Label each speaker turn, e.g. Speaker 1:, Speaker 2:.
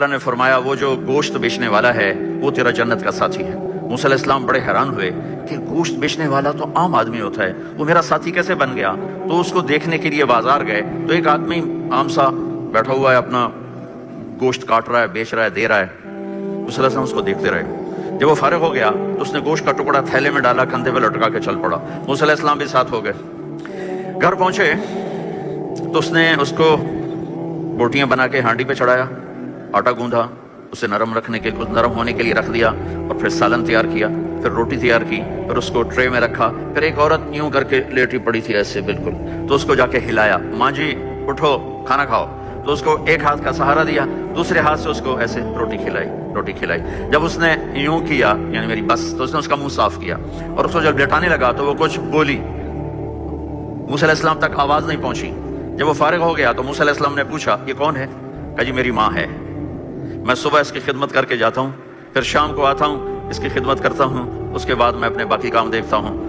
Speaker 1: اللہ نے فرمایا وہ جو گوشت بیچنے والا ہے وہ تیرا جنت کا ساتھی ہے۔ موسیٰ علیہ السلام بڑے حیران ہوئے کہ گوشت بیچنے والا تو عام آدمی ہوتا ہے، وہ میرا ساتھی کیسے بن گیا؟ تو اس کو دیکھنے کے لیے بازار گئے تو ایک آدمی عام سا بیٹھا ہوا ہے، اپنا گوشت کاٹ رہا ہے، بیچ رہا ہے، دے رہا ہے۔ موسیٰ علیہ السلام اس کو دیکھتے رہے۔ جب وہ فارغ ہو گیا تو اس نے گوشت کا ٹکڑا تھیلے میں ڈالا، کندھے پہ لٹکا کے چل پڑا۔ موسیٰ علیہ السلام بھی ساتھ ہو گئے۔ گھر پہنچے تو اس نے اس کو بوٹیاں بنا کے ہانڈی پہ چڑھایا، آٹا گوندھا، اسے نرم ہونے کے لیے رکھ دیا، اور پھر سالن تیار کیا، پھر روٹی تیار کی، پھر اس کو ٹرے میں رکھا۔ پھر ایک عورت یوں کر کے لیٹی پڑی تھی ایسے بالکل، تو اس کو جا کے ہلایا، ماں جی اٹھو کھانا کھاؤ۔ تو اس کو ایک ہاتھ کا سہارا دیا، دوسرے ہاتھ سے اس کو ایسے روٹی کھلائی۔ جب اس نے یوں کیا یعنی میری بس، تو اس نے اس کا منہ صاف کیا، اور اس کو جب لٹانے لگا تو وہ کچھ بولی، موسیٰ علیہ السلام تک آواز نہیں پہنچی۔ جب وہ فارغ ہو گیا تو موسیٰ علیہ السلام نے پوچھا یہ کون ہے؟ کہا جی میری ماں ہے، میں صبح اس کی خدمت کر کے جاتا ہوں، پھر شام کو آتا ہوں، اس کی خدمت کرتا ہوں، اس کے بعد میں اپنے باقی کام دیکھتا ہوں۔